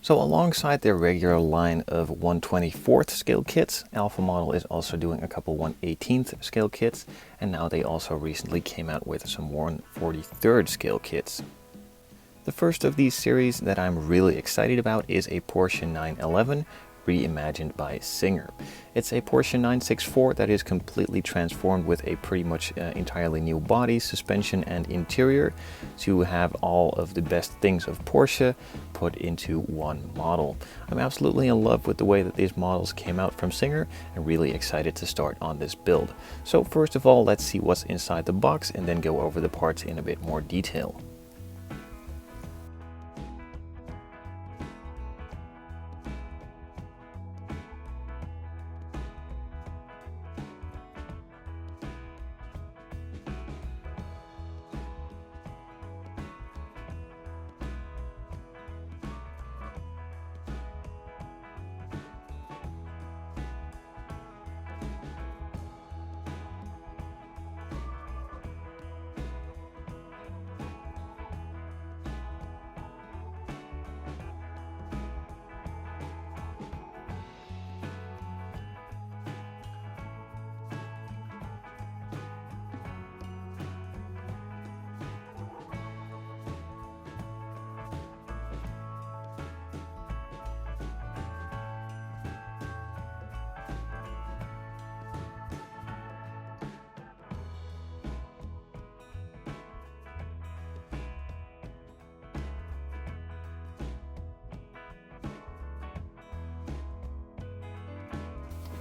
So alongside their regular line of 1/24th scale kits, Alpha Model is also doing a couple 1/18th scale kits, and now they also recently came out with some 1/43rd scale kits. The first of these series that I'm really excited about is a Porsche 911 reimagined by Singer. It's a Porsche 964 that is completely transformed with a pretty much entirely new body, suspension and interior to have all of the best things of Porsche put into one model. I'm absolutely in love with the way that these models came out from Singer and really excited to start on this build. So first of all, let's see what's inside the box and then go over the parts in a bit more detail.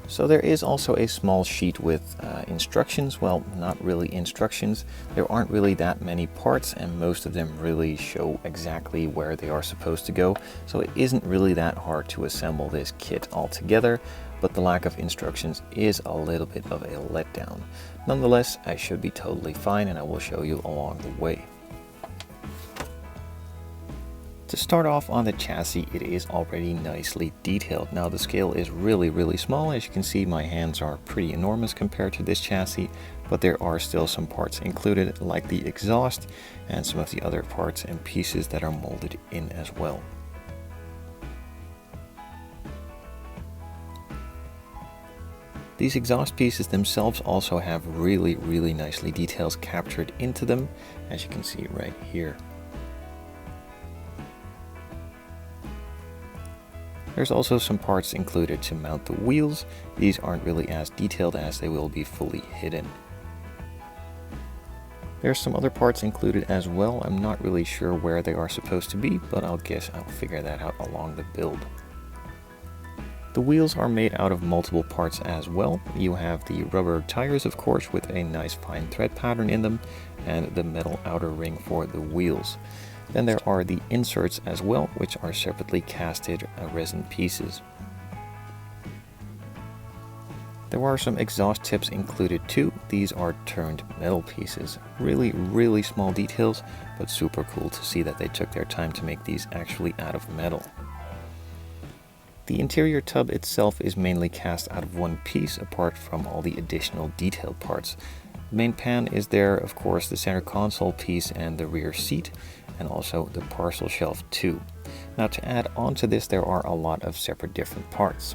So there is also a small sheet with instructions. Well, not really instructions. There aren't really that many parts and most of them really show exactly where they are supposed to go. So it isn't really that hard to assemble this kit altogether, but the lack of instructions is a little bit of a letdown. Nonetheless, I should be totally fine and I will show you along the way. To start off on the chassis, it is already nicely detailed. Now the scale is really small. As you can see, my hands are pretty enormous compared to this chassis, but there are still some parts included like the exhaust and some of the other parts and pieces that are molded in as well. These exhaust pieces themselves also have really nicely details captured into them, as you can see right here. There's also some parts included to mount the wheels. These aren't really as detailed as they will be fully hidden. There's some other parts included as well. I'm not really sure where they are supposed to be, but I'll guess I'll figure that out along the build. The wheels are made out of multiple parts as well. You have the rubber tires, of course, with a nice fine thread pattern in them, and the metal outer ring for the wheels. Then there are the inserts as well, which are separately casted resin pieces. There are some exhaust tips included too. These are turned metal pieces. Really small details, but super cool to see that they took their time to make these actually out of metal. The interior tub itself is mainly cast out of one piece, apart from all the additional detailed parts. The main pan is there, of course, the center console piece and the rear seat, and also the parcel shelf too. Now to add on to this, there are a lot of separate different parts.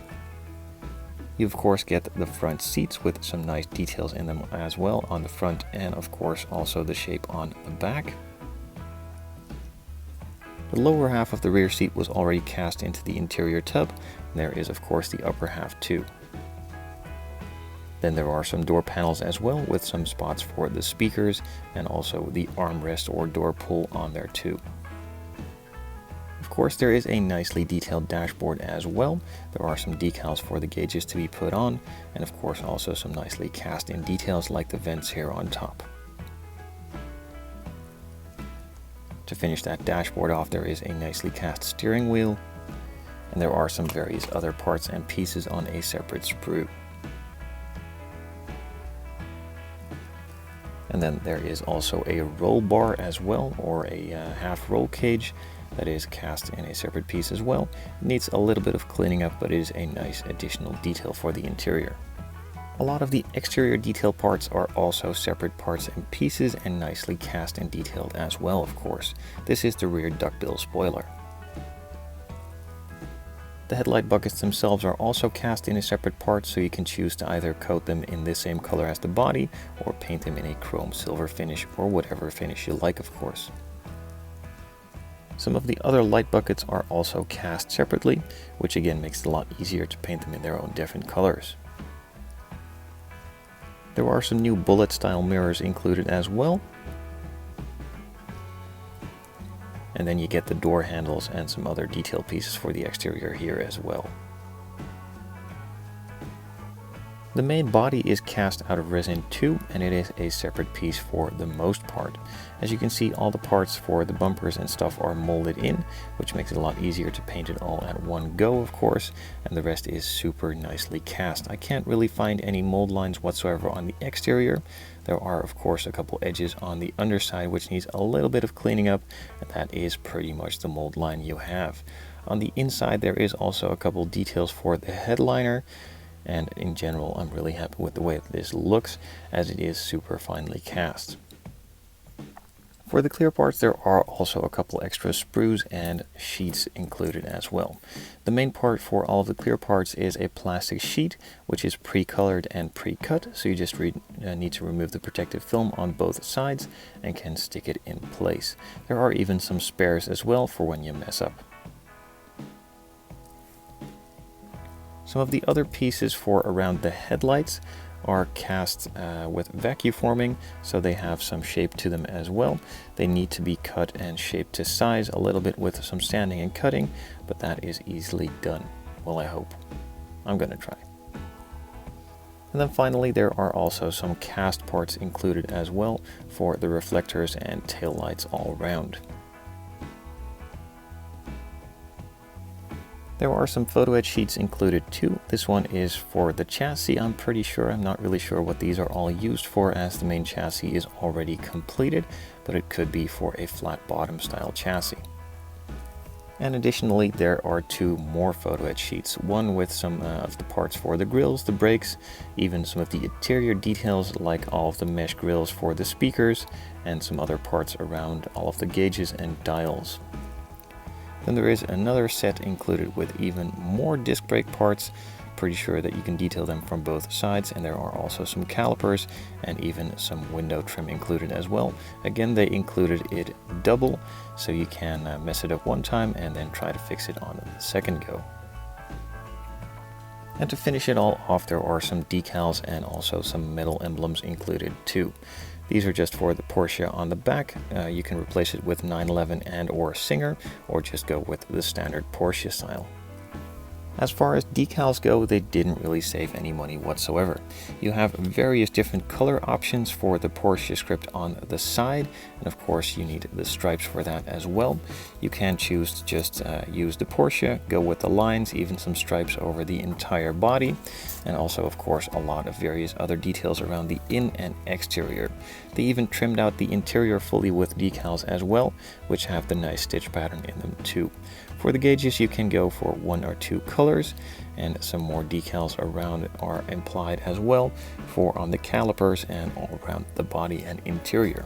You of course get the front seats with some nice details in them as well on the front, and of course also the shape on the back. The lower half of the rear seat was already cast into the interior tub, and there is of course the upper half too. Then there are some door panels as well, with some spots for the speakers and also the armrest or door pull on there too. Of course there is a nicely detailed dashboard as well. There are some decals for the gauges to be put on, and of course also some nicely cast in details like the vents here on top. To finish that dashboard off, there is a nicely cast steering wheel, and there are some various other parts and pieces on a separate sprue. And then there is also a roll bar as well, or a half roll cage that is cast in a separate piece as well. It needs a little bit of cleaning up, but it is a nice additional detail for the interior. A lot of the exterior detail parts are also separate parts and pieces and nicely cast and detailed as well, of course. This is the rear duckbill spoiler. The headlight buckets themselves are also cast in a separate part, so you can choose to either coat them in the same color as the body or paint them in a chrome silver finish or whatever finish you like, of course. Some of the other light buckets are also cast separately, which again makes it a lot easier to paint them in their own different colors. There are some new bullet style mirrors included as well. And then you get the door handles and some other detail pieces for the exterior here as well. The main body is cast out of resin too, and it is a separate piece for the most part. As you can see, all the parts for the bumpers and stuff are molded in, which makes it a lot easier to paint it all at one go, of course, and the rest is super nicely cast. I can't really find any mold lines whatsoever on the exterior. There are, of course, a couple edges on the underside which needs a little bit of cleaning up, and that is pretty much the mold line you have. On the inside there is also a couple details for the headliner, and in general I'm really happy with the way that this looks, as it is super finely cast. For the clear parts there are also a couple extra sprues and sheets included as well. The main part for all of the clear parts is a plastic sheet which is pre-colored and pre-cut, so you just need to remove the protective film on both sides and can stick it in place. There are even some spares as well for when you mess up. Some of the other pieces for around the headlights are cast with vacuum forming, so they have some shape to them as well. They need to be cut and shaped to size a little bit with some sanding and cutting, but that is easily done. Well, I hope. I'm gonna try. And then finally there are also some cast parts included as well for the reflectors and tail lights all around. There are some photo etch sheets included too. This one is for the chassis, I'm pretty sure. I'm not really sure what these are all used for, as the main chassis is already completed, but it could be for a flat bottom style chassis. And additionally there are two more photo etch sheets, one with some of the parts for the grills, the brakes, even some of the interior details like all of the mesh grills for the speakers, and some other parts around all of the gauges and dials. Then there is another set included with even more disc brake parts. Pretty sure that you can detail them from both sides, and there are also some calipers and even some window trim included as well. Again, they included it double, so you can mess it up one time and then try to fix it on the second go. And to finish it all off, there are some decals and also some metal emblems included too. These are just for the Porsche on the back. You can replace it with 911 and or Singer, or just go with the standard Porsche style. As far as decals go, they didn't really save any money whatsoever. You have various different color options for the Porsche script on the side, and of course you need the stripes for that as well. You can choose to just use the Porsche, go with the lines, even some stripes over the entire body, and also of course a lot of various other details around the in and exterior. They even trimmed out the interior fully with decals as well, which have the nice stitch pattern in them too. For the gauges you can go for one or two colors, and some more decals around are implied as well for on the calipers and all around the body and interior.